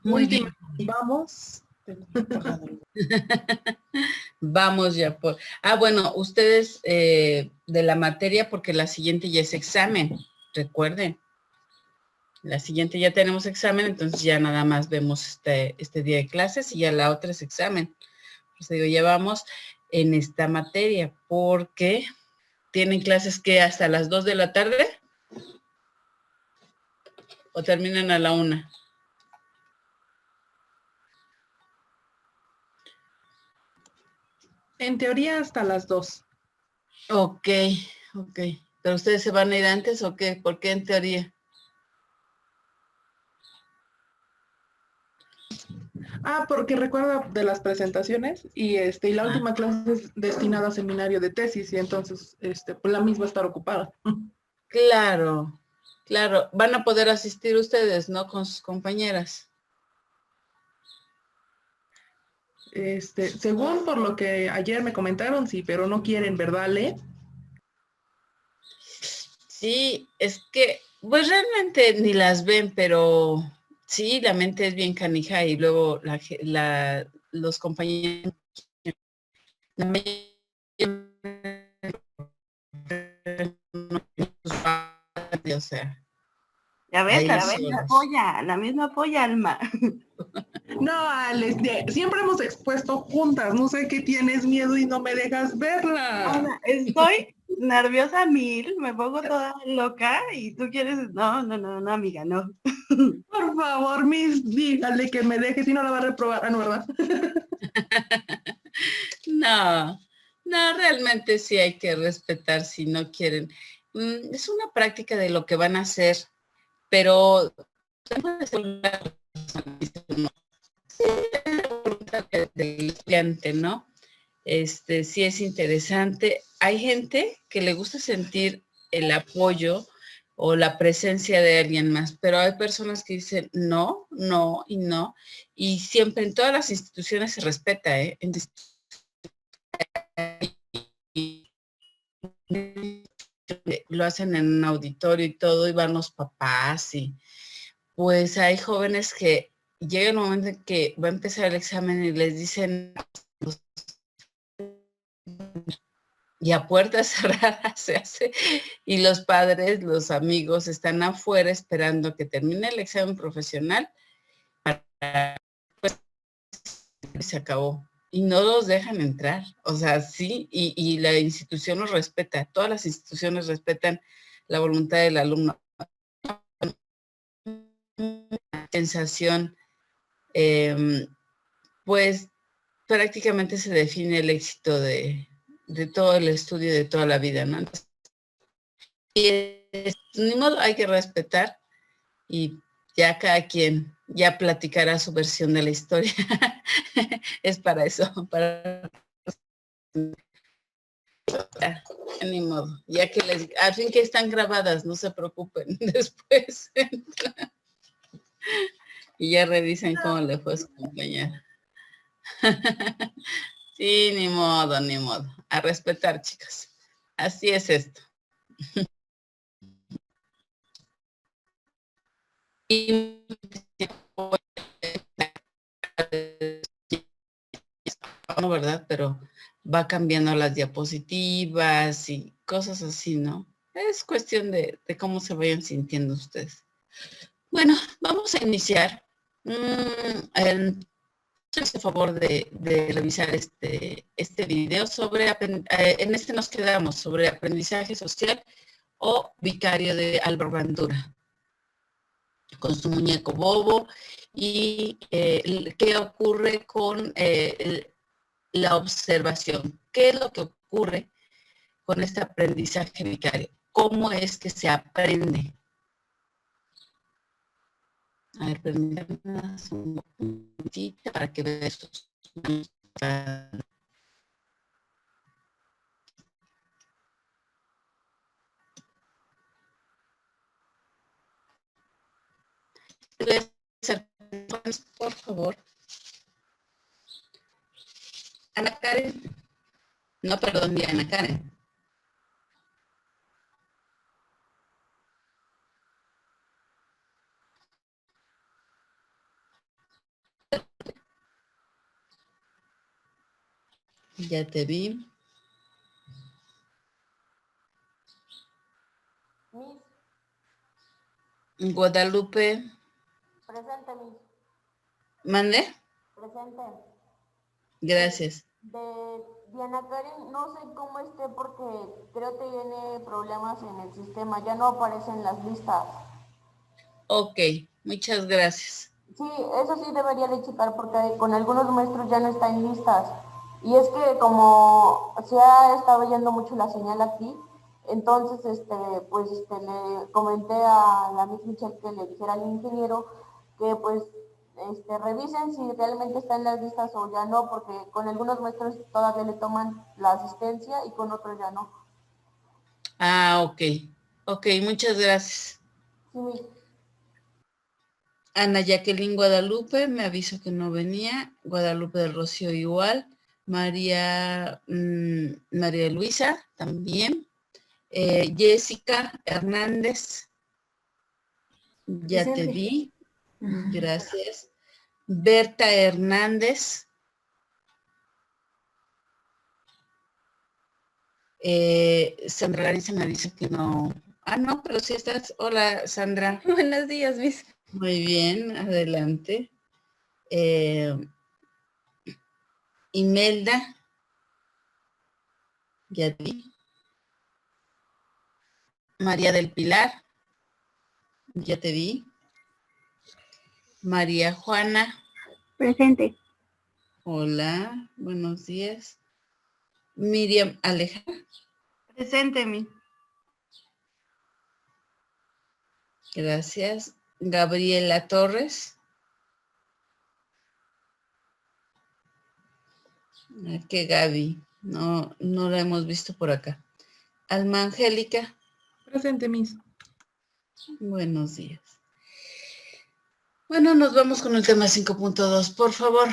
Muy Última, bien. vamos. Vamos ya por... Ah, bueno, ustedes de la materia, porque la siguiente ya es examen, recuerden. La siguiente ya tenemos examen, entonces ya nada más vemos este día de clases y ya la otra es examen. Pues digo, ya vamos en esta materia, porque tienen clases que hasta las 2 de la tarde o terminan a la 1. En teoría hasta las 2. Ok. ¿Pero ustedes se van a ir antes o qué? ¿Por qué en teoría? Porque recuerda de las presentaciones y la última clase es destinada a seminario de tesis y entonces pues la misma estar ocupada. Claro. Van a poder asistir ustedes, ¿no? Con sus compañeras. Según por lo que ayer me comentaron, sí, pero no quieren, ¿verdad, Ale? Sí, es que, pues realmente ni las ven, pero sí, la mente es bien canija y luego los compañeros, o sea, Ya ves, ahí la misma apoya, Alma. No, Ale, siempre hemos expuesto juntas, no sé qué tienes miedo y no me dejas verla. Ana, estoy nerviosa mil, me pongo toda loca y tú quieres, no, amiga, no. Por favor, Miss, dígale que me deje, si no la va a reprobar. No, ¿verdad? No, realmente sí hay que respetar si no quieren. Es una práctica de lo que van a hacer, pero del estudiante, ¿no? Sí es interesante. Hay gente que le gusta sentir el apoyo o la presencia de alguien más, pero hay personas que dicen no, no y no, y siempre en todas las instituciones se respeta, ¿eh? Lo hacen en un auditorio y todo, y van los papás, y pues hay jóvenes que llega el momento en que va a empezar el examen y les dicen y a puertas cerradas se hace, y los padres, los amigos están afuera esperando que termine el examen profesional para, pues, se acabó. Y no los dejan entrar, o sea, sí, y la institución los respeta, todas las instituciones respetan la voluntad del alumno. Sensación, pues prácticamente se define el éxito de todo el estudio de toda la vida, ¿no? Entonces, ni modo, hay que respetar y ya cada quien ya platicará su versión de la historia. Es para eso, para ni modo, ya que al fin que están grabadas, no se preocupen, después y ya revisen cómo le fue a su compañera. Sí, ni modo, a respetar, chicas, así es esto. No, ¿verdad? Pero va cambiando las diapositivas y cosas así, ¿no? Es cuestión de cómo se vayan sintiendo ustedes. Bueno, vamos a iniciar. Hace favor de revisar este video sobre, en este nos quedamos sobre aprendizaje social o vicario de Álvaro Bandura, con su muñeco bobo y qué ocurre con la observación. ¿Qué es lo que ocurre con este aprendizaje vicario? ¿Cómo es que se aprende? A ver, permítanme un momentito para que vean estos. Por favor. Ana Karen. No, perdón, Diana Karen. Ya te vi. Miss, Guadalupe. presente, Miss. ¿Mande? Presente. Gracias. De Diana Karen, no sé cómo esté porque creo que tiene problemas en el sistema, ya no aparecen las listas. Ok, muchas gracias. Sí, eso sí debería de checar porque con algunos maestros ya no está en listas. Y es que como se ha estado yendo mucho la señal aquí, entonces pues le comenté a la Miss Michelle que le dijera al ingeniero que pues revisen si realmente está en las listas o ya no, porque con algunos maestros todavía le toman la asistencia y con otros ya no. Ah, ok. Ok, muchas gracias. Sí, Miss. Ana Jacqueline Guadalupe, me aviso que no venía. Guadalupe del Rocío igual. María, María Luisa también. Jessica Hernández, ya te Presente. vi. Gracias. Berta Hernández. Sandra Larisa me dice que no. Ah, no, pero sí estás. Hola, Sandra. Buenos días, Miss. Muy bien, adelante. Imelda, ya te vi. María del Pilar, ya te vi. María Juana, Presente. hola, buenos días. Miriam Alejandra, Presente, Miss. gracias. Gabriela Torres, que Gaby, no la hemos visto por acá. Alma Angélica, Presente, Miss. buenos días. Bueno, nos vamos con el tema 5.2. Por favor,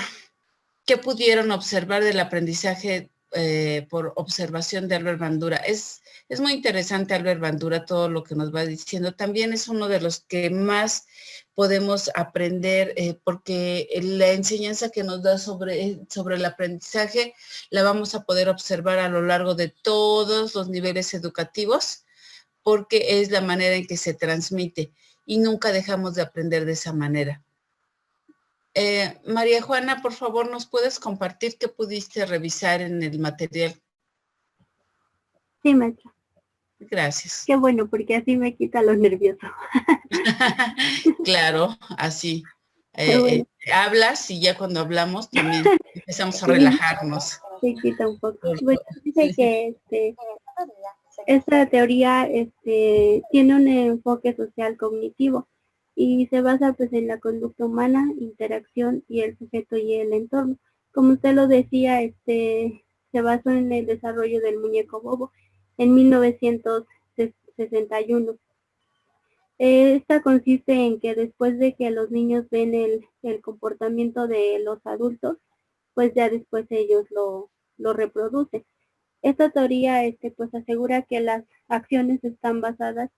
¿qué pudieron observar del aprendizaje por observación de Albert Bandura? Es muy interesante Albert Bandura, todo lo que nos va diciendo. También es uno de los que más podemos aprender porque la enseñanza que nos da sobre el aprendizaje la vamos a poder observar a lo largo de todos los niveles educativos porque es la manera en que se transmite y nunca dejamos de aprender de esa manera. María Juana, por favor, ¿nos puedes compartir qué pudiste revisar en el material? Sí, maestra. Gracias. Qué bueno, porque así me quita lo nervioso. Claro, así. Bueno. Hablas y ya cuando hablamos también empezamos a Sí, relajarnos. se quita un poco. Bueno, dice que esta teoría tiene un enfoque social cognitivo y se basa pues en la conducta humana, interacción y el sujeto y el entorno. Como usted lo decía, se basó en el desarrollo del muñeco Bobo en 1961. Esta consiste en que después de que los niños ven el comportamiento de los adultos, pues ya después ellos lo reproducen. Esta teoría pues asegura que las acciones están basadas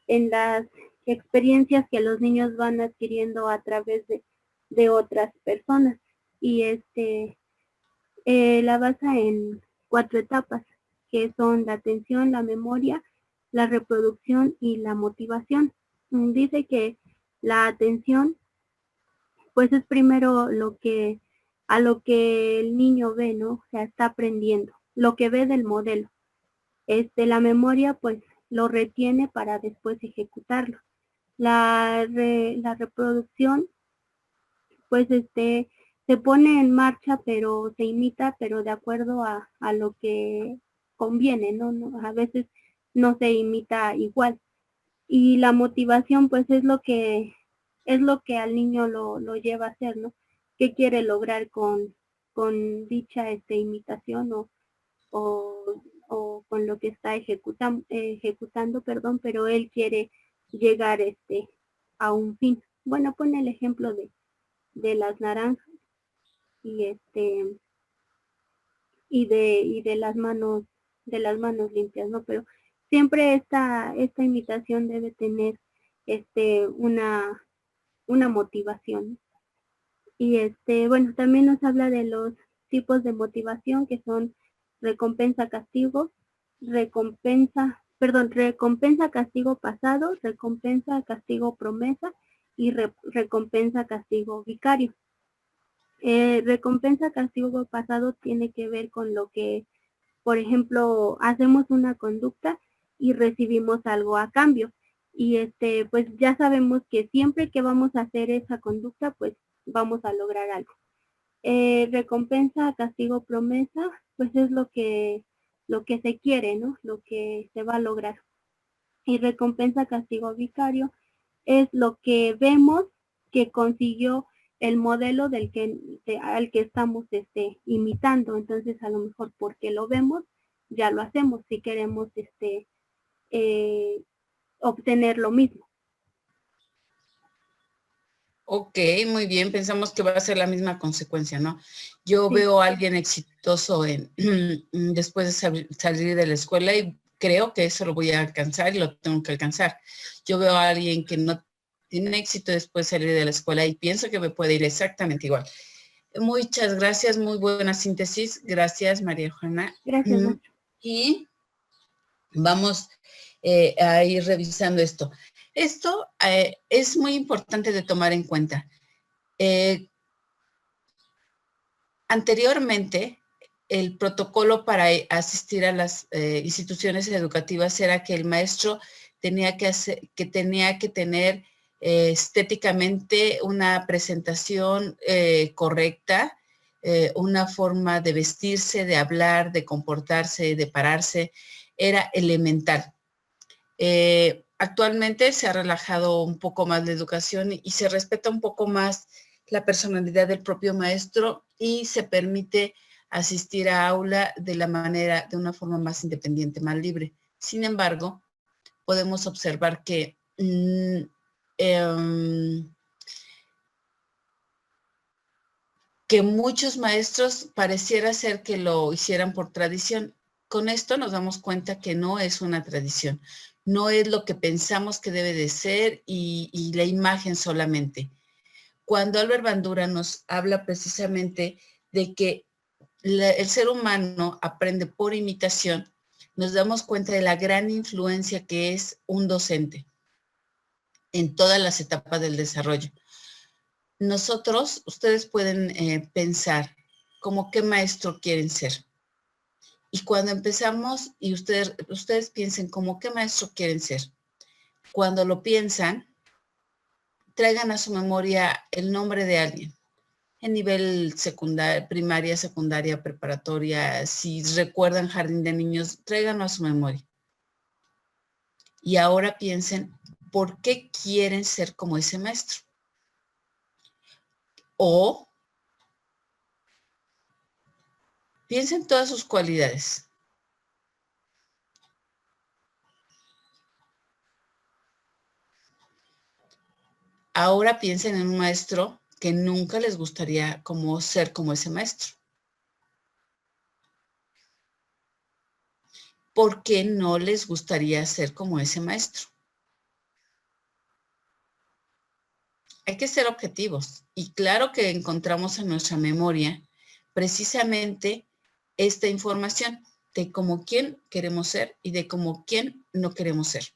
en las experiencias que los niños van adquiriendo a través de otras personas y la basa en 4 etapas que son la atención, la memoria, la reproducción y la motivación. Dice que la atención pues es primero a lo que el niño ve, ¿no? O sea, está aprendiendo, lo que ve del modelo. La memoria pues lo retiene para después ejecutarlo. La reproducción pues se pone en marcha, pero se imita, pero de acuerdo a lo que conviene, ¿no? A veces no se imita igual. Y la motivación pues es lo que al niño lo lleva a hacer, ¿no? ¿Qué quiere lograr con dicha imitación o con lo que está ejecutando, perdón, pero él quiere llegar a un fin? Bueno, pone el ejemplo de las naranjas y y de las manos limpias, ¿no? Pero siempre esta imitación debe tener una motivación. Y bueno, también nos habla de los tipos de motivación que son recompensa, castigo, recompensa, castigo pasado, recompensa, castigo, promesa y recompensa, castigo, vicario. Recompensa, castigo pasado tiene que ver con lo que, por ejemplo, hacemos una conducta y recibimos algo a cambio. Y pues ya sabemos que siempre que vamos a hacer esa conducta, pues vamos a lograr algo. Recompensa, castigo, promesa, pues es lo que se quiere, ¿no? Lo que se va a lograr. Y recompensa, castigo, vicario es lo que vemos que consiguió el modelo al que estamos imitando. Entonces, a lo mejor porque lo vemos, ya lo hacemos si queremos obtener lo mismo. Ok, muy bien. Pensamos que va a ser la misma consecuencia, ¿no? Yo Sí. veo a alguien exitoso después de salir de la escuela y creo que eso lo voy a alcanzar y lo tengo que alcanzar. Yo veo a alguien que no tiene éxito después de salir de la escuela y pienso que me puede ir exactamente igual. Muchas gracias, muy buena síntesis. Gracias, María Juana. Gracias. Y vamos a ir revisando esto. Esto es muy importante de tomar en cuenta. Anteriormente, el protocolo para asistir a las instituciones educativas era que el maestro tenía que tener estéticamente una presentación correcta, una forma de vestirse, de hablar, de comportarse, de pararse, era elemental. Actualmente se ha relajado un poco más la educación y se respeta un poco más la personalidad del propio maestro y se permite asistir a aula de una forma más independiente, más libre. Sin embargo, podemos observar que muchos maestros pareciera ser que lo hicieran por tradición. Con esto nos damos cuenta que no es una tradición, no es lo que pensamos que debe de ser y la imagen solamente. Cuando Albert Bandura nos habla precisamente de que el ser humano aprende por imitación, nos damos cuenta de la gran influencia que es un docente en todas las etapas del desarrollo. Ustedes pueden pensar como qué maestro quieren ser. Y cuando empezamos, y ustedes piensen como qué maestro quieren ser. Cuando lo piensan, traigan a su memoria el nombre de alguien. En nivel primaria, secundaria, preparatoria, si recuerdan jardín de niños, tráiganlo a su memoria. Y ahora piensen, ¿por qué quieren ser como ese maestro? O piensen todas sus cualidades. Ahora piensen en un maestro que nunca les gustaría ser como ese maestro. ¿Por qué no les gustaría ser como ese maestro? Hay que ser objetivos. Y claro que encontramos en nuestra memoria precisamente esta información de cómo quién queremos ser y de cómo quién no queremos ser.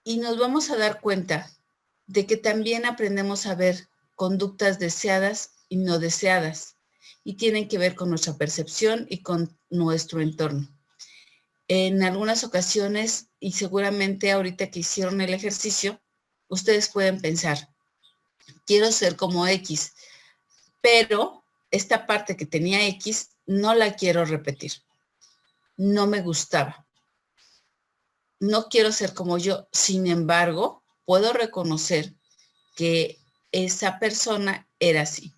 Y nos vamos a dar cuenta de que también aprendemos a ver conductas deseadas y no deseadas, y tienen que ver con nuestra percepción y con nuestro entorno. En algunas ocasiones, y seguramente ahorita que hicieron el ejercicio, ustedes pueden pensar, quiero ser como X, pero esta parte que tenía X no la quiero repetir. No me gustaba. No quiero ser como yo. Sin embargo, puedo reconocer que esa persona era así,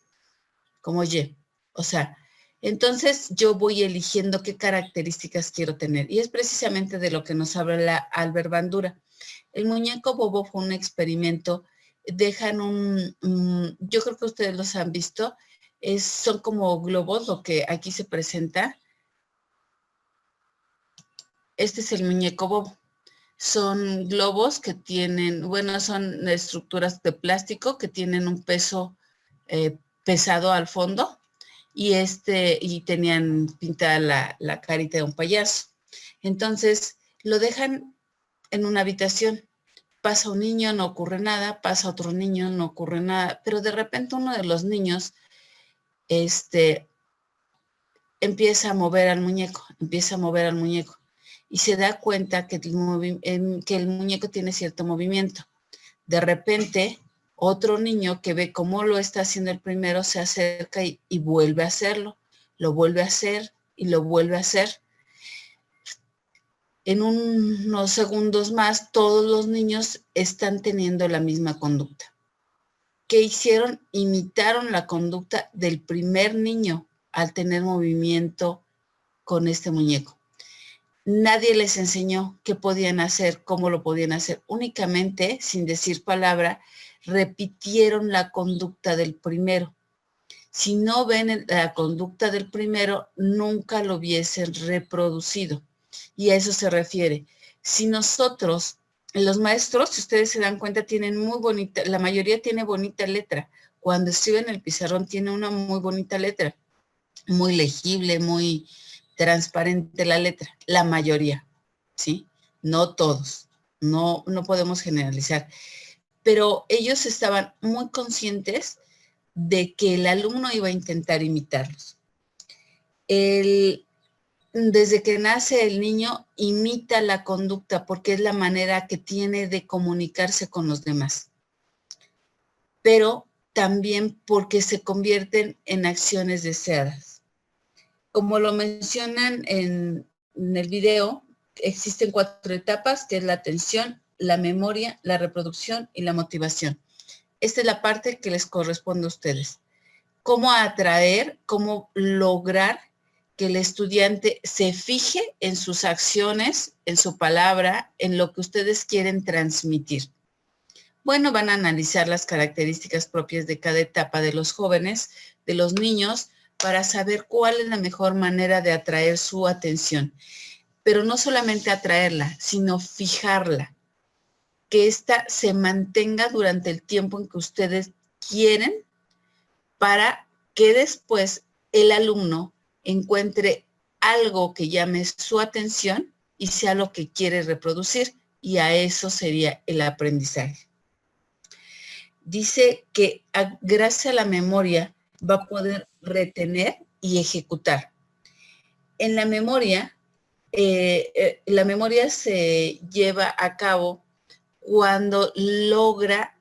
como Y. O sea, entonces yo voy eligiendo qué características quiero tener. Y es precisamente de lo que nos habla Albert Bandura. El muñeco bobo fue un experimento. Dejan yo creo que ustedes los han visto, son como globos, lo que aquí se presenta. Este es el muñeco bobo. Son globos que tienen, son estructuras de plástico que tienen un peso pesado al fondo y tenían pintada la carita de un payaso. Entonces lo dejan en una habitación. Pasa un niño, no ocurre nada, pasa otro niño, no ocurre nada, pero de repente uno de los niños empieza a mover al muñeco, y se da cuenta que el muñeco tiene cierto movimiento. De repente, otro niño que ve cómo lo está haciendo el primero se acerca y vuelve a hacerlo, lo vuelve a hacer y lo vuelve a hacer. En unos segundos más, todos los niños están teniendo la misma conducta. ¿Qué hicieron? Imitaron la conducta del primer niño al tener movimiento con este muñeco. Nadie les enseñó qué podían hacer, cómo lo podían hacer. Únicamente, sin decir palabra, repitieron la conducta del primero. Si no ven la conducta del primero, nunca lo hubiesen reproducido. Y a eso se refiere. Si nosotros, los maestros, si ustedes se dan cuenta, tienen muy bonita, la mayoría tiene bonita letra. Cuando escriben el pizarrón tiene una muy bonita letra, muy legible, muy transparente la letra, la mayoría, ¿sí? No todos, no podemos generalizar. Pero ellos estaban muy conscientes de que el alumno iba a intentar imitarlos. Desde que nace el niño, imita la conducta porque es la manera que tiene de comunicarse con los demás. Pero también porque se convierten en acciones deseadas. Como lo mencionan en el video, existen 4 etapas, que es la atención, la memoria, la reproducción y la motivación. Esta es la parte que les corresponde a ustedes. Cómo atraer, cómo lograr que el estudiante se fije en sus acciones, en su palabra, en lo que ustedes quieren transmitir. Bueno, van a analizar las características propias de cada etapa de los jóvenes, de los niños, para saber cuál es la mejor manera de atraer su atención. Pero no solamente atraerla, sino fijarla. Que ésta se mantenga durante el tiempo en que ustedes quieren, para que después el alumno encuentre algo que llame su atención y sea lo que quiere reproducir, y a eso sería el aprendizaje. Dice que gracias a la memoria va a poder retener y ejecutar. En la memoria se lleva a cabo cuando logra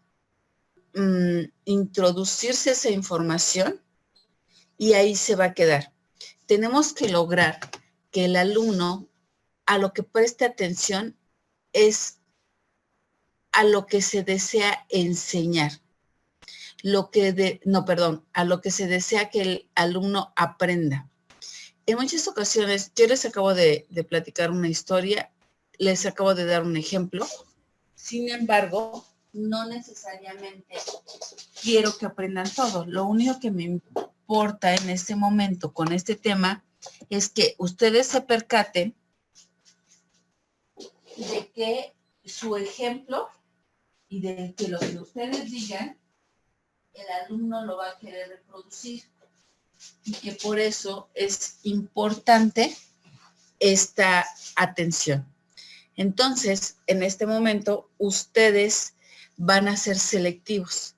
introducirse esa información y ahí se va a quedar. Tenemos que lograr que el alumno a lo que preste atención es a lo que se desea enseñar. A lo que se desea que el alumno aprenda. En muchas ocasiones, yo les acabo de platicar una historia, les acabo de dar un ejemplo. Sin embargo, no necesariamente quiero que aprendan todo. Lo único que me importa en este momento con este tema es que ustedes se percaten de que su ejemplo y de que lo que ustedes digan, el alumno lo va a querer reproducir, y que por eso es importante esta atención. Entonces, en este momento, ustedes van a ser selectivos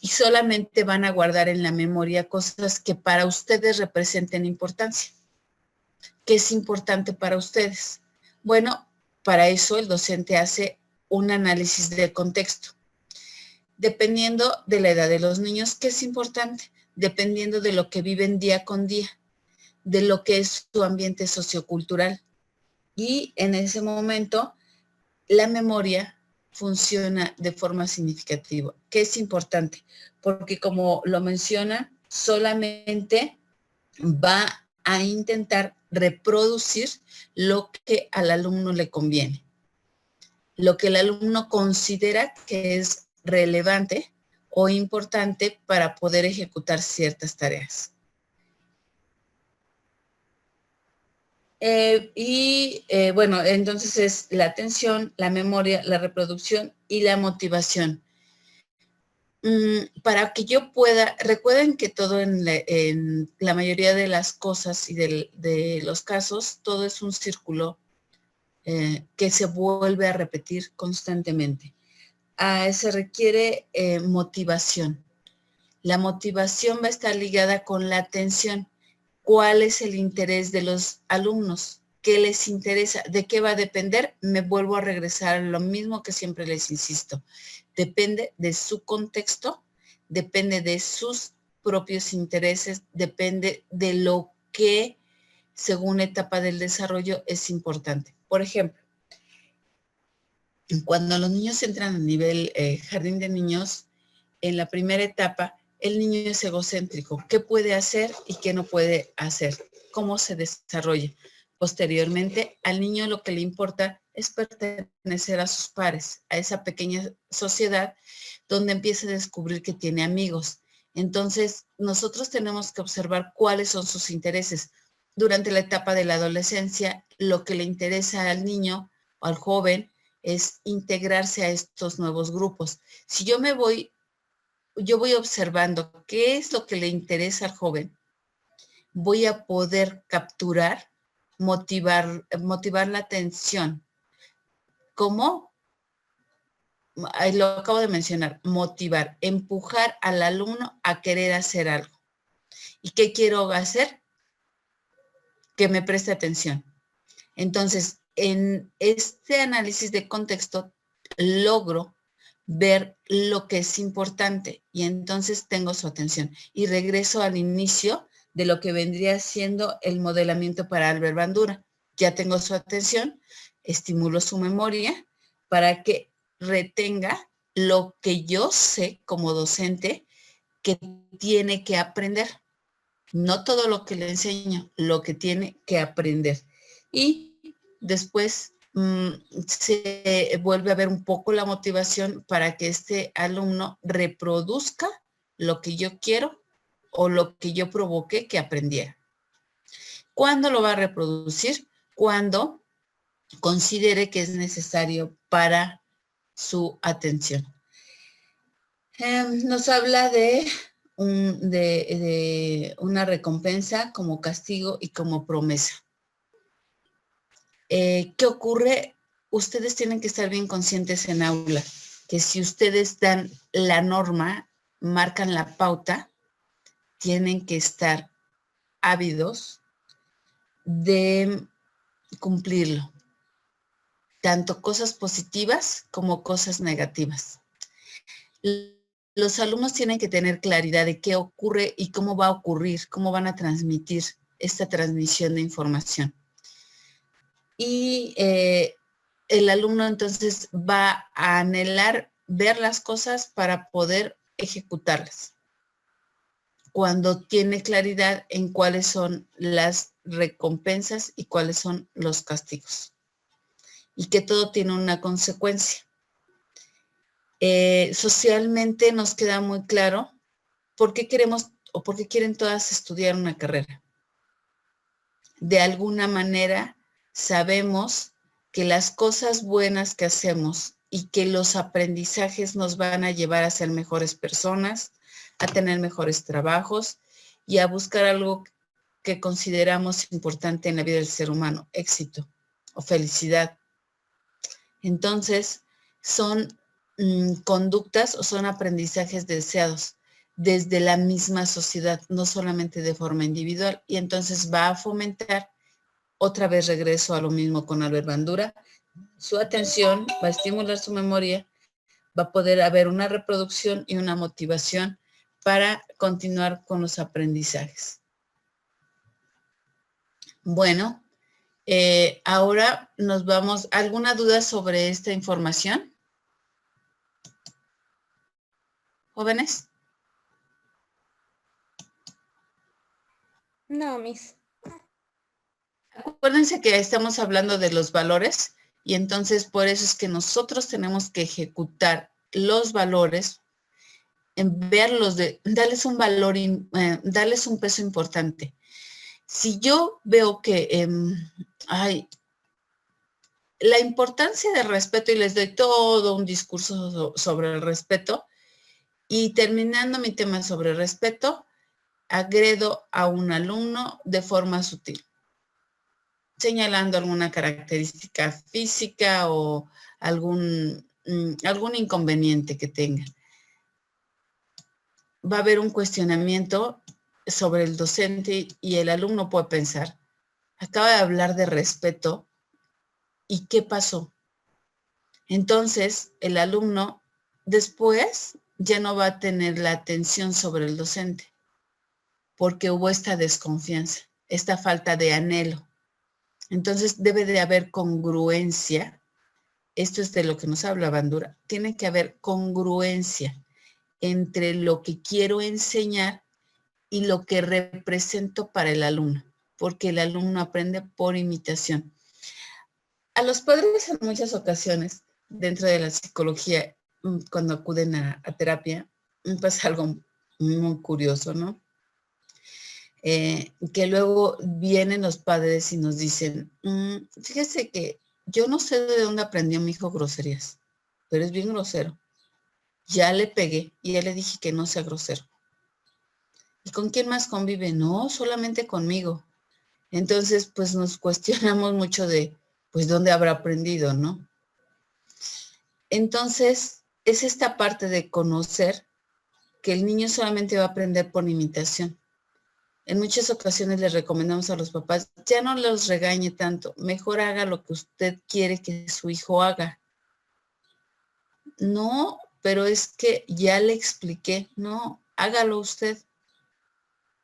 y solamente van a guardar en la memoria cosas que para ustedes representen importancia. ¿Qué es importante para ustedes? Bueno, para eso el docente hace un análisis de contexto. Dependiendo de la edad de los niños, ¿qué es importante? Dependiendo de lo que viven día con día, de lo que es su ambiente sociocultural. Y en ese momento, la memoria funciona de forma significativa. ¿Qué es importante? Porque como lo menciona, solamente va a intentar reproducir lo que al alumno le conviene, lo que el alumno considera que es relevante o importante para poder ejecutar ciertas tareas. Bueno, entonces es la atención, la memoria, la reproducción y la motivación. para que yo pueda, recuerden que todo en la mayoría de las cosas y de los casos, todo es un círculo que se vuelve a repetir constantemente. Se requiere motivación. La motivación va a estar ligada con la atención. ¿Cuál es el interés de los alumnos? ¿Qué les interesa? ¿De qué va a depender? Me vuelvo a regresar a lo mismo que siempre les insisto. Depende de su contexto, depende de sus propios intereses, depende de lo que, según etapa del desarrollo, es importante. Por ejemplo, cuando los niños entran a nivel jardín de niños, en la primera etapa, el niño es egocéntrico. ¿Qué puede hacer y qué no puede hacer? ¿Cómo se desarrolla? Posteriormente, al niño lo que le importa es pertenecer a sus pares, a esa pequeña sociedad donde empieza a descubrir que tiene amigos. Entonces, nosotros tenemos que observar cuáles son sus intereses. Durante la etapa de la adolescencia, lo que le interesa al niño o al joven es integrarse a estos nuevos grupos. Si yo voy observando qué es lo que le interesa al joven, voy a poder capturar, motivar la atención. ¿Cómo? Lo acabo de mencionar, motivar, empujar al alumno a querer hacer algo. ¿Y qué quiero hacer? Que me preste atención. Entonces, en este análisis de contexto, logro ver lo que es importante y entonces tengo su atención. Y regreso al inicio de lo que vendría siendo el modelamiento para Albert Bandura. Ya tengo su atención, estimulo su memoria para que retenga lo que yo sé como docente que tiene que aprender. No todo lo que le enseño, lo que tiene que aprender. Y después se vuelve a ver un poco la motivación para que este alumno reproduzca lo que yo quiero o lo que yo provoqué que aprendiera. ¿Cuándo lo va a reproducir? Cuando considere que es necesario para su atención. Nos habla de una recompensa como castigo y como promesa. ¿Qué ocurre? Ustedes tienen que estar bien conscientes en aula, que si ustedes dan la norma, marcan la pauta, tienen que estar ávidos de cumplirlo. Tanto cosas positivas como cosas negativas. Los alumnos tienen que tener claridad de qué ocurre y cómo va a ocurrir, cómo van a transmitir esta transmisión de información. Y el alumno entonces va a anhelar ver las cosas para poder ejecutarlas. Cuando tiene claridad en cuáles son las recompensas y cuáles son los castigos. Y que todo tiene una consecuencia. Socialmente nos queda muy claro por qué queremos o por qué quieren todas estudiar una carrera. De alguna manera sabemos que las cosas buenas que hacemos y que los aprendizajes nos van a llevar a ser mejores personas, a tener mejores trabajos y a buscar algo que consideramos importante en la vida del ser humano, éxito o felicidad. Entonces, son conductas o son aprendizajes deseados desde la misma sociedad, no solamente de forma individual, y entonces va a fomentar, otra vez regreso a lo mismo con Albert Bandura, su atención, va a estimular su memoria, va a poder haber una reproducción y una motivación para continuar con los aprendizajes. Bueno, ahora nos vamos. ¿Alguna duda sobre esta información? ¿Jóvenes? No, Miss. Acuérdense que estamos hablando de los valores y entonces por eso es que nosotros tenemos que ejecutar los valores, verlos, darles un valor, darles un peso importante. Si yo veo que la importancia del respeto, y les doy todo un discurso sobre el respeto, Y terminando mi tema sobre respeto, agredo a un alumno de forma sutil, señalando alguna característica física o algún inconveniente que tenga. Va a haber un cuestionamiento sobre el docente y el alumno puede pensar, acaba de hablar de respeto, ¿y qué pasó? Entonces, el alumno después ya no va a tener la atención sobre el docente, porque hubo esta desconfianza, esta falta de anhelo. Entonces, debe de haber congruencia. Esto es de lo que nos habla Bandura. Tiene que haber congruencia entre lo que quiero enseñar y lo que represento para el alumno, porque el alumno aprende por imitación. A los padres en muchas ocasiones, dentro de la psicología, cuando acuden a terapia, pasa algo muy curioso, ¿no? Que luego vienen los padres y nos dicen, fíjese que yo no sé de dónde aprendió mi hijo groserías, pero es bien grosero. Ya le pegué y ya le dije que no sea grosero. ¿Y con quién más convive? No, solamente conmigo. Entonces, pues nos cuestionamos mucho de, pues, ¿dónde habrá aprendido, no? Entonces, es esta parte de conocer que el niño solamente va a aprender por imitación. En muchas ocasiones les recomendamos a los papás, ya no los regañe tanto, mejor haga lo que usted quiere que su hijo haga. No, pero es que ya le expliqué, no, hágalo usted.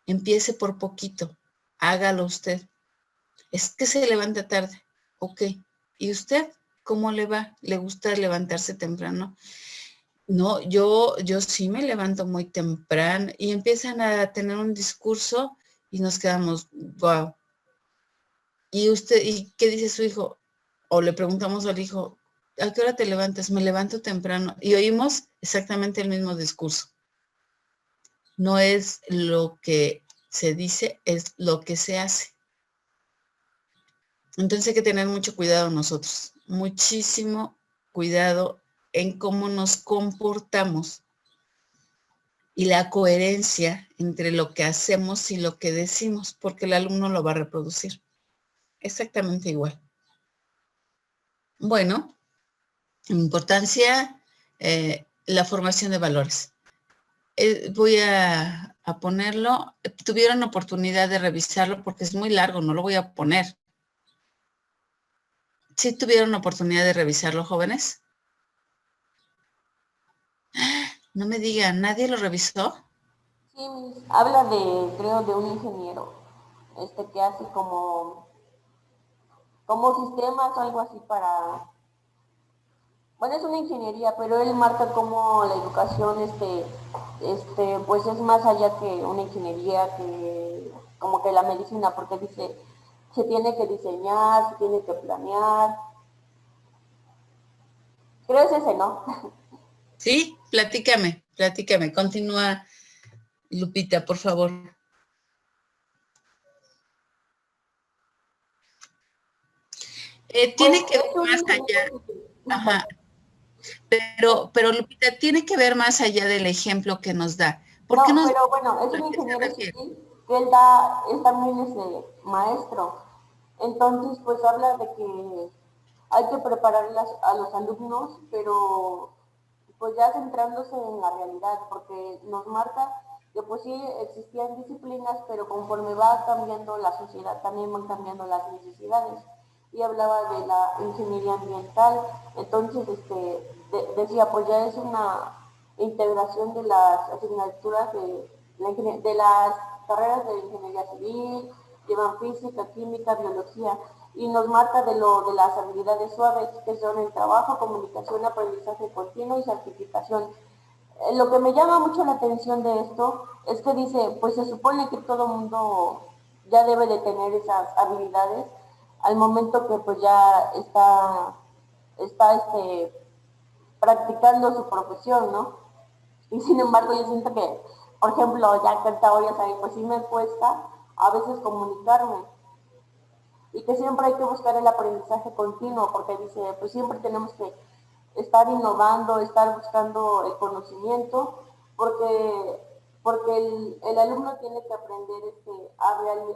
Empiece por poquito, hágalo usted. Es que se levanta tarde, ok. ¿Y usted cómo le va? ¿Le gusta levantarse temprano? No, yo sí me levanto muy temprano y empiezan a tener un discurso y nos quedamos, wow. ¿Y usted, y qué dice su hijo? O le preguntamos al hijo, ¿a qué hora te levantas? Me levanto temprano. Y oímos exactamente el mismo discurso. No es lo que se dice, es lo que se hace. Entonces hay que tener mucho cuidado nosotros, muchísimo cuidado en cómo nos comportamos y la coherencia entre lo que hacemos y lo que decimos, porque el alumno lo va a reproducir exactamente igual. Bueno, importancia, la formación de valores. Voy a ponerlo, tuvieron oportunidad de revisarlo porque es muy largo, no lo voy a poner. ¿Sí tuvieron oportunidad de revisarlo, jóvenes? No me digan, ¿nadie lo revisó? Sí, habla de, creo, de un ingeniero, que hace como sistemas o algo así para, bueno, es una ingeniería, pero él marca como la educación, pues es más allá que una ingeniería, que como que la medicina, porque dice, se tiene que diseñar, se tiene que planear. Creo es ese, ¿no? Sí, platícame, continúa, Lupita, por favor. Tiene que ver más allá. Ajá. Pero Lupita, tiene que ver más allá del ejemplo que nos da. No, pero bueno, es un ingeniero civil que él también es maestro. Entonces, pues habla de que hay que preparar a los alumnos, pero pues ya centrándose en la realidad, porque nos marca que pues sí existían disciplinas, pero conforme va cambiando la sociedad, también van cambiando las necesidades. Y hablaba de la ingeniería ambiental, entonces decía, pues ya es una integración de las asignaturas de las carreras de ingeniería civil, llevan física, química, biología, y nos marca de las habilidades suaves, que son el trabajo, comunicación, aprendizaje continuo y certificación. Lo que me llama mucho la atención de esto es que dice, pues se supone que todo mundo ya debe de tener esas habilidades al momento que pues ya está practicando su profesión, ¿no? Y sin embargo yo siento que, por ejemplo, ya que ahora saben, pues sí me cuesta a veces comunicarme, y que siempre hay que buscar el aprendizaje continuo, porque dice, pues siempre tenemos que estar innovando, estar buscando el conocimiento, porque el alumno tiene que aprender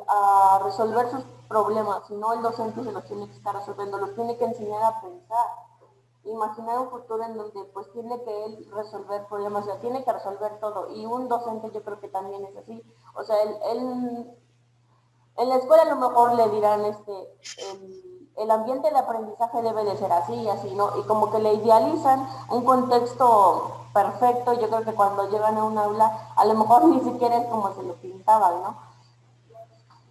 a resolver sus problemas, y no el docente se los tiene que estar resolviendo, los tiene que enseñar a pensar, imaginar un futuro en donde pues tiene que él resolver problemas, o sea, tiene que resolver todo, y un docente yo creo que también es así, o sea, en la escuela a lo mejor le dirán el ambiente de aprendizaje debe de ser así y así, ¿no? Y como que le idealizan un contexto perfecto. Yo creo que cuando llegan a un aula, a lo mejor ni siquiera es como se lo pintaban, ¿no?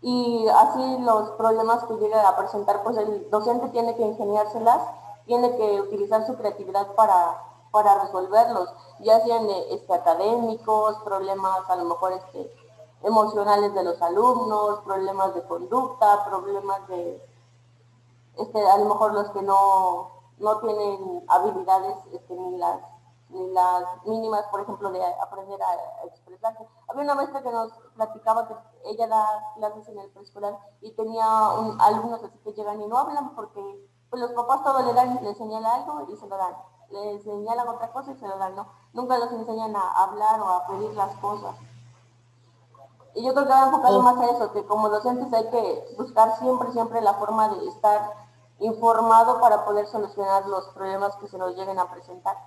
Y así los problemas que llegan a presentar, pues el docente tiene que ingeniárselas, tiene que utilizar su creatividad para resolverlos, ya sean académicos, problemas a lo mejor emocionales de los alumnos, problemas de conducta, problemas de a lo mejor los que no tienen habilidades ni las mínimas, por ejemplo, de aprender a expresarse. Había una maestra que nos platicaba que ella da clases en el preescolar y tenía alumnos así que llegan y no hablan porque pues los papás todo le señalan algo y se lo dan, le señalan otra cosa y se lo dan, ¿no? Nunca los enseñan a hablar o a pedir las cosas. Y yo creo que va enfocado más a eso, que como docentes hay que buscar siempre la forma de estar informado para poder solucionar los problemas que se nos lleguen a presentar.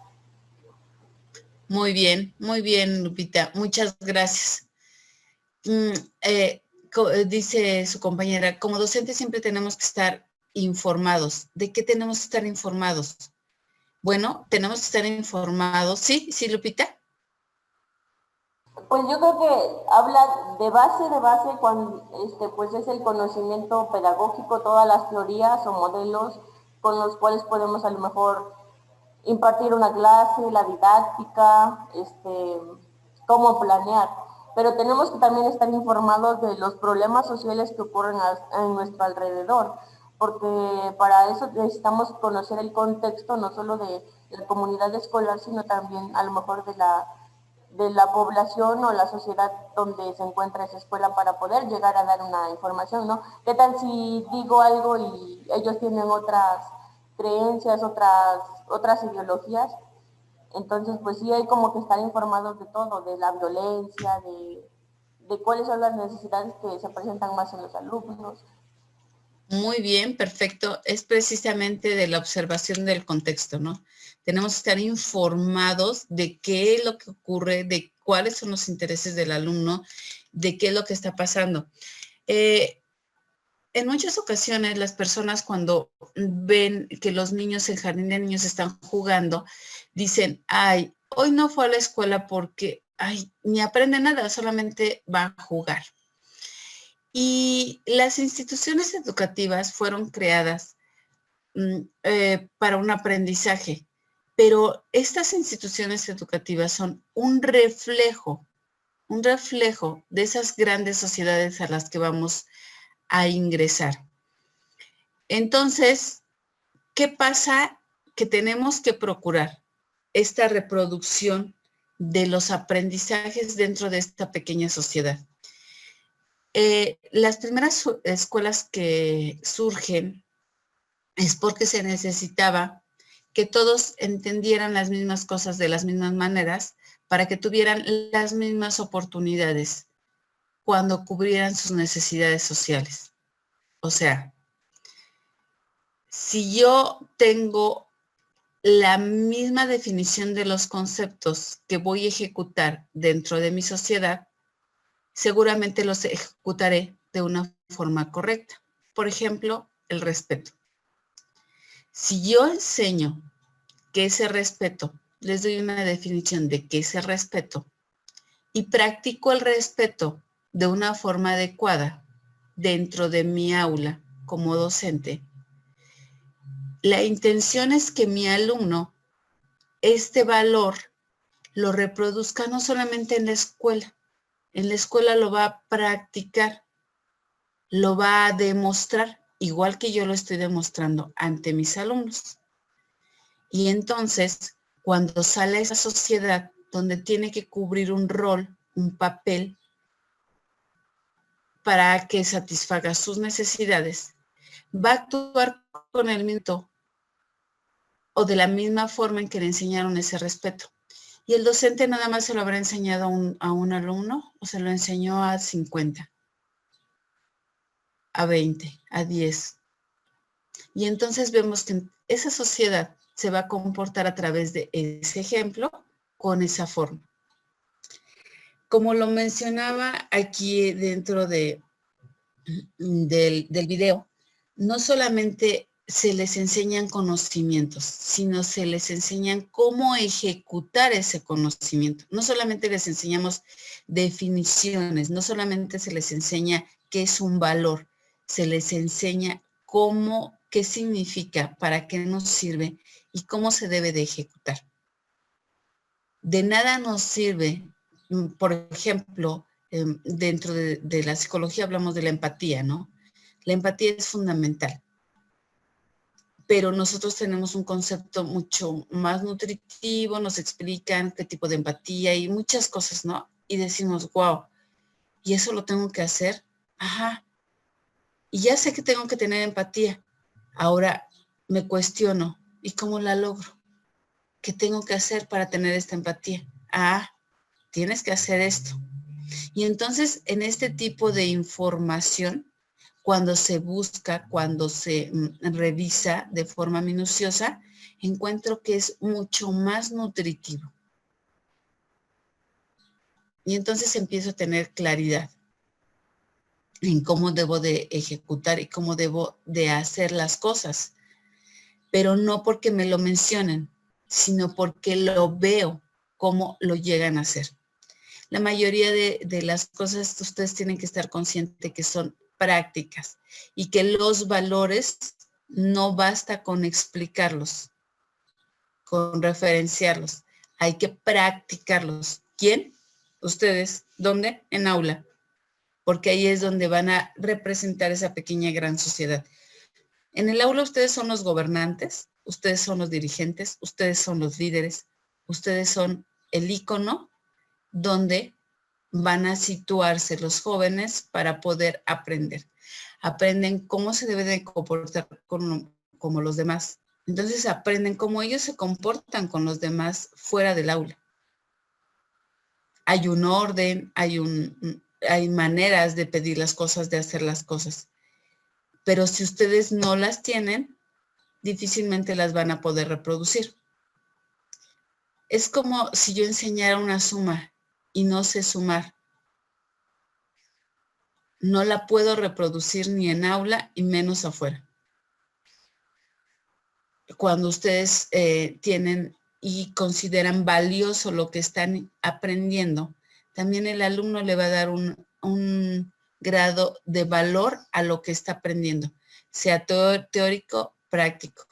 Muy bien, Lupita. Muchas gracias. Dice su compañera, como docentes siempre tenemos que estar informados. ¿De qué tenemos que estar informados? Bueno, tenemos que estar informados. ¿Sí, Lupita? Pues yo creo que habla de base cuando pues es el conocimiento pedagógico, todas las teorías o modelos con los cuales podemos a lo mejor impartir una clase, la didáctica, cómo planear. Pero tenemos que también estar informados de los problemas sociales que ocurren en nuestro alrededor, porque para eso necesitamos conocer el contexto no solo de la comunidad escolar, sino también a lo mejor de la población o la sociedad donde se encuentra esa escuela para poder llegar a dar una información, ¿no? ¿Qué tal si digo algo y ellos tienen otras creencias, otras ideologías? Entonces, pues sí hay como que estar informados de todo, de la violencia, de cuáles son las necesidades que se presentan más en los alumnos. Muy bien, perfecto. Es precisamente de la observación del contexto, ¿no? Tenemos que estar informados de qué es lo que ocurre, de cuáles son los intereses del alumno, de qué es lo que está pasando. En muchas ocasiones las personas cuando ven que los niños en jardín de niños están jugando, dicen, ay, hoy no fue a la escuela porque, ay, ni aprende nada, solamente va a jugar. Y las instituciones educativas fueron creadas para un aprendizaje, pero estas instituciones educativas son un reflejo de esas grandes sociedades a las que vamos a ingresar. Entonces, ¿qué pasa? Que tenemos que procurar esta reproducción de los aprendizajes dentro de esta pequeña sociedad. Las primeras escuelas que surgen es porque se necesitaba que todos entendieran las mismas cosas de las mismas maneras para que tuvieran las mismas oportunidades cuando cubrieran sus necesidades sociales. O sea, si yo tengo la misma definición de los conceptos que voy a ejecutar dentro de mi sociedad, seguramente los ejecutaré de una forma correcta. Por ejemplo, el respeto. Si yo enseño qué es el respeto, les doy una definición de qué es el respeto y practico el respeto de una forma adecuada dentro de mi aula como docente, la intención es que mi alumno este valor lo reproduzca no solamente en la escuela lo va a practicar, lo va a demostrar, igual que yo lo estoy demostrando ante mis alumnos. Y entonces, cuando sale a esa sociedad donde tiene que cubrir un rol, un papel, para que satisfaga sus necesidades, va a actuar con el mismo o de la misma forma en que le enseñaron ese respeto. Y el docente nada más se lo habrá enseñado a un alumno o se lo enseñó a 50, a 20, a 10. Y entonces vemos que esa sociedad se va a comportar a través de ese ejemplo con esa forma. Como lo mencionaba aquí dentro del video, no solamente se les enseñan conocimientos, sino se les enseñan cómo ejecutar ese conocimiento. No solamente les enseñamos definiciones, no solamente se les enseña qué es un valor, se les enseña cómo, qué significa, para qué nos sirve y cómo se debe de ejecutar. De nada nos sirve, por ejemplo, dentro de la psicología hablamos de la empatía, ¿no? La empatía es fundamental, pero nosotros tenemos un concepto mucho más nutritivo, nos explican qué tipo de empatía y muchas cosas, ¿no? Y decimos, wow, ¿y eso lo tengo que hacer? Ajá. Y ya sé que tengo que tener empatía. Ahora me cuestiono, ¿y cómo la logro? ¿Qué tengo que hacer para tener esta empatía? Ah, tienes que hacer esto. Y entonces, en este tipo de información, cuando se busca, cuando se revisa de forma minuciosa, encuentro que es mucho más nutritivo. Y entonces empiezo a tener claridad en cómo debo de ejecutar y cómo debo de hacer las cosas. Pero no porque me lo mencionen, sino porque lo veo cómo lo llegan a hacer. La mayoría de las cosas ustedes tienen que estar conscientes que son prácticas y que los valores no basta con explicarlos, con referenciarlos. Hay que practicarlos. ¿Quién? Ustedes. ¿Dónde? En aula. Porque ahí es donde van a representar esa pequeña gran sociedad. En el aula ustedes son los gobernantes, ustedes son los dirigentes, ustedes son los líderes, ustedes son el ícono donde van a situarse los jóvenes para poder aprender. Aprenden cómo se debe de comportar como los demás. Entonces aprenden cómo ellos se comportan con los demás fuera del aula. Hay un orden, hay maneras de pedir las cosas, de hacer las cosas. Pero si ustedes no las tienen, difícilmente las van a poder reproducir. Es como si yo enseñara una suma y no sé sumar. No la puedo reproducir ni en aula y menos afuera. Cuando ustedes tienen y consideran valioso lo que están aprendiendo, también el alumno le va a dar un grado de valor a lo que está aprendiendo, sea teórico, práctico.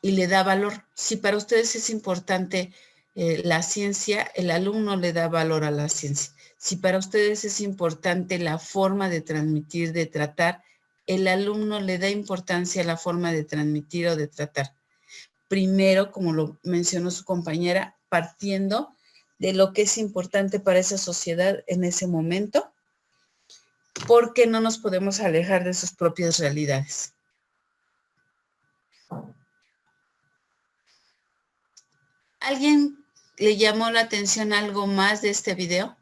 Y le da valor. Si para ustedes es importante la ciencia, el alumno le da valor a la ciencia. Si para ustedes es importante la forma de transmitir, de tratar, el alumno le da importancia a la forma de transmitir o de tratar. Primero, como lo mencionó su compañera, partiendo de lo que es importante para esa sociedad en ese momento, porque no nos podemos alejar de sus propias realidades. ¿Alguien le llamó la atención algo más de este video?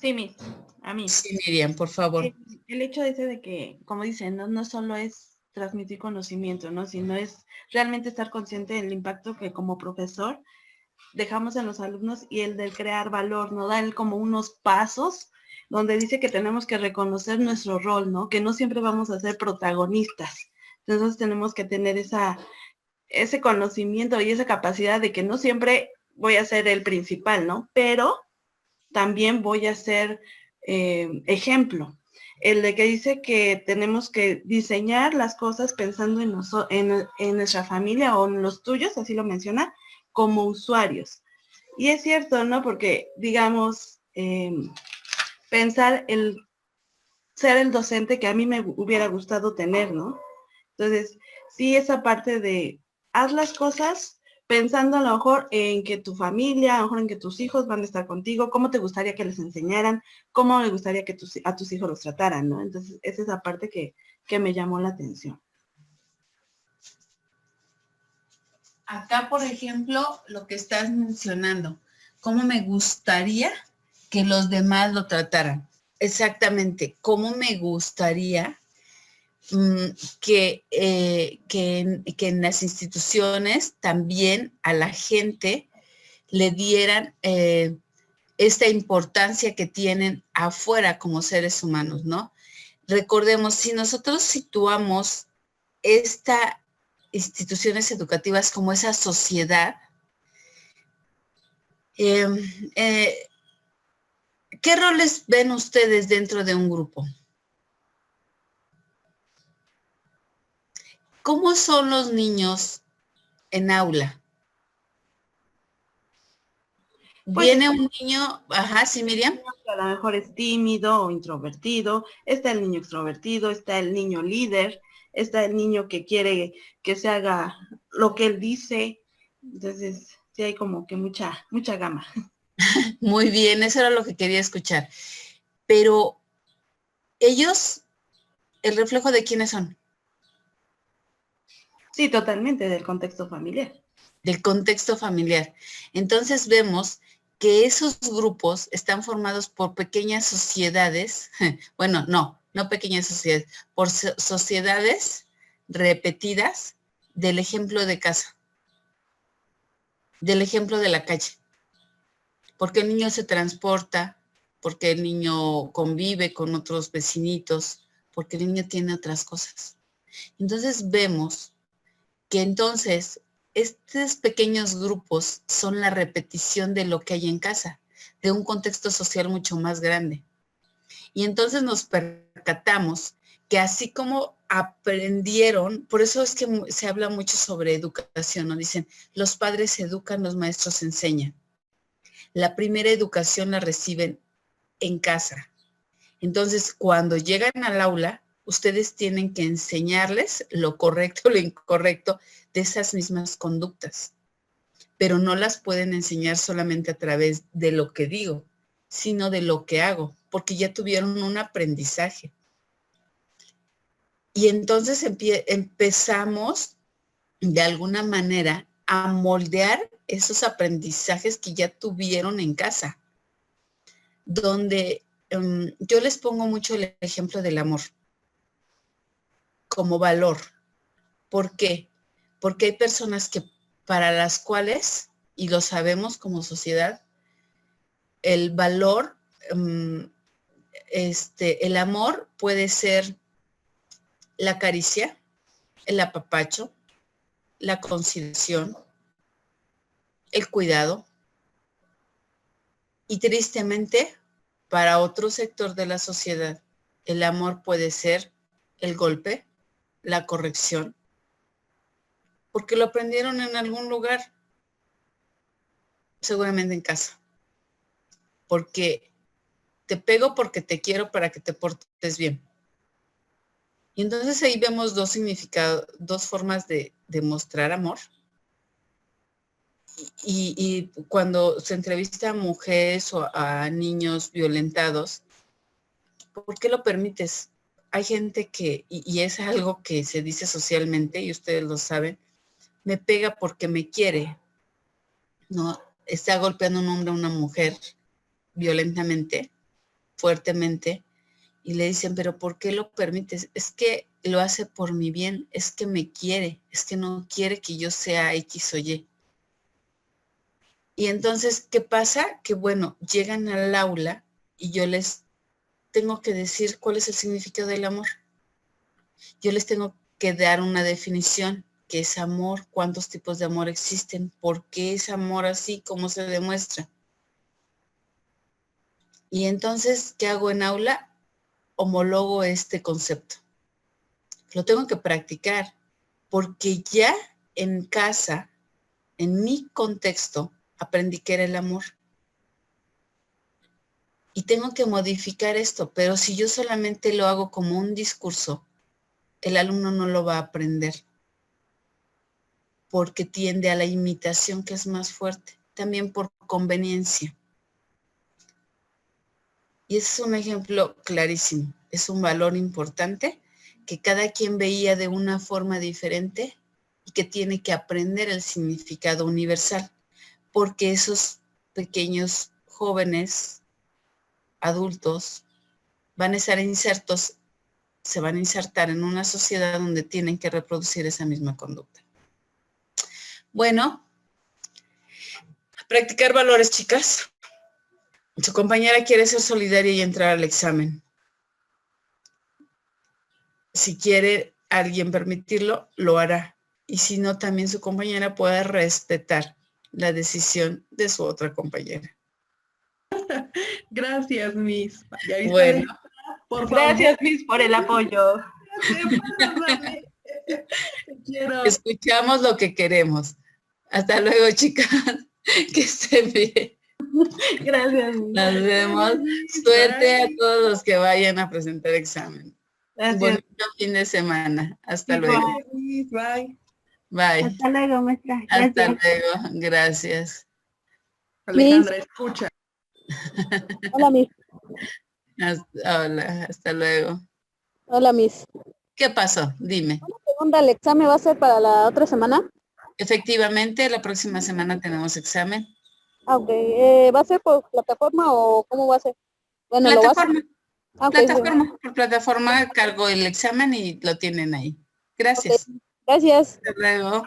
Sí, Miss, a mí. Sí, Miriam, por favor. El hecho ese de que, como dicen, no solo es transmitir conocimiento, ¿no? Sino es realmente estar consciente del impacto que como profesor dejamos en los alumnos y el de crear valor, ¿no? Da él como unos pasos donde dice que tenemos que reconocer nuestro rol, ¿no? Que no siempre vamos a ser protagonistas. Entonces tenemos que tener ese conocimiento y esa capacidad de que no siempre voy a ser el principal, ¿no? Pero también voy a ser ejemplo. El de que dice que tenemos que diseñar las cosas pensando en nuestra familia o en los tuyos, así lo menciona, como usuarios. Y es cierto, ¿no? Porque, digamos, pensar el ser el docente que a mí me hubiera gustado tener, ¿no? Entonces, sí, esa parte de haz las cosas pensando a lo mejor en que tu familia, a lo mejor en que tus hijos van a estar contigo, cómo te gustaría que les enseñaran, cómo le gustaría que a tus hijos los trataran, ¿no? Entonces, es esa parte que me llamó la atención. acá, por ejemplo, lo que estás mencionando, ¿cómo me gustaría que los demás lo trataran? Exactamente, ¿cómo me gustaría que en las instituciones también a la gente le dieran esta importancia que tienen afuera como seres humanos, ¿no? Recordemos, si nosotros situamos estas instituciones educativas como esa sociedad, ¿qué roles ven ustedes dentro de un grupo? ¿Cómo son los niños en aula? Pues Viene un niño, ajá, sí, Miriam. que a lo mejor es tímido o introvertido, está el niño extrovertido, está el niño líder, está el niño que quiere que se haga lo que él dice. Entonces, sí hay como que mucha gama. Muy bien, eso era lo que quería escuchar. Pero ellos, ¿el reflejo de quiénes son? Sí, totalmente del contexto familiar. Del contexto familiar. Entonces vemos que esos grupos están formados por pequeñas sociedades, bueno, no pequeñas sociedades, por sociedades repetidas del ejemplo de casa, del ejemplo de la calle. Porque el niño se transporta, porque el niño convive con otros vecinitos, porque el niño tiene otras cosas. Entonces vemos que entonces estos pequeños grupos son la repetición de lo que hay en casa, de un contexto social mucho más grande. Y entonces nos percatamos que así como aprendieron, por eso es que se habla mucho sobre educación, ¿no? Dicen, los padres educan, los maestros enseñan. La primera educación la reciben en casa. Entonces, cuando llegan al aula, ustedes tienen que enseñarles lo correcto o lo incorrecto de esas mismas conductas, pero no las pueden enseñar solamente a través de lo que digo, sino de lo que hago, porque ya tuvieron un aprendizaje. Y entonces empezamos de alguna manera a moldear esos aprendizajes que ya tuvieron en casa, donde yo les pongo mucho el ejemplo del amor como valor. ¿Por qué? Porque hay personas que para las cuales, y lo sabemos como sociedad, el valor, el amor puede ser la caricia, el apapacho, la consideración, el cuidado. Y tristemente, para otro sector de la sociedad, el amor puede ser el golpe, la corrección, porque lo aprendieron en algún lugar, seguramente en casa. Porque te pego porque te quiero para que te portes bien. Y entonces ahí vemos dos significados, dos formas de mostrar amor. Y cuando se entrevista a mujeres o a niños violentados, ¿por qué lo permites? Hay gente que, y es algo que se dice socialmente, y ustedes lo saben, me pega porque me quiere, ¿no? Está golpeando un hombre a una mujer violentamente, fuertemente, y le dicen, pero ¿por qué lo permites? Es que lo hace por mi bien, es que me quiere, es que no quiere que yo sea X o Y. Y entonces, ¿qué pasa? Que bueno, llegan al aula y yo les tengo que decir cuál es el significado del amor. Yo les tengo que dar una definición. ¿Qué es amor? ¿Cuántos tipos de amor existen? ¿Por qué es amor así? ¿Cómo se demuestra? Y entonces, ¿qué hago en aula? Homologo este concepto. Lo tengo que practicar porque ya en casa, en mi contexto, aprendí que era el amor. Y tengo que modificar esto, pero si yo solamente lo hago como un discurso, el alumno no lo va a aprender porque tiende a la imitación, que es más fuerte, también por conveniencia. Y ese es un ejemplo clarísimo, es un valor importante que cada quien veía de una forma diferente y que tiene que aprender el significado universal, porque esos pequeños jóvenes, adultos, van a estar insertos, se van a insertar en una sociedad donde tienen que reproducir esa misma conducta. Bueno, practicar valores, chicas. Su compañera quiere ser solidaria y entrar al examen. Si quiere alguien permitirlo, lo hará. Y si no, también su compañera puede respetar la decisión de su otra compañera. Gracias, Miss. ¿Ya viste? Bueno, Por Gracias, Miss, por el apoyo. favor. Te quiero. escuchamos lo que queremos. Hasta luego, chicas. Que estén bien. Gracias, Miss. Nos vemos. Suerte a todos los que vayan a presentar examen. Gracias. Bonito fin de semana. Hasta Igual. luego. Bye, Miss. Bye. Bye. Hasta luego, maestra. Hasta Gracias. luego. Gracias. Alejandra, escucha. Hola, Miss. Hola, hasta luego. Hola, Miss. ¿Qué pasó? Dime. Pregunta, ¿el examen va a ser para la otra semana? Efectivamente, la próxima semana tenemos examen. Ah, ok. ¿Va a ser por plataforma o cómo va a ser? Bueno, lo va a hacer. Plataforma. Ah, ok, bueno. Plataforma. Por plataforma cargo el examen y lo tienen ahí. Gracias. Gracias. Hasta luego.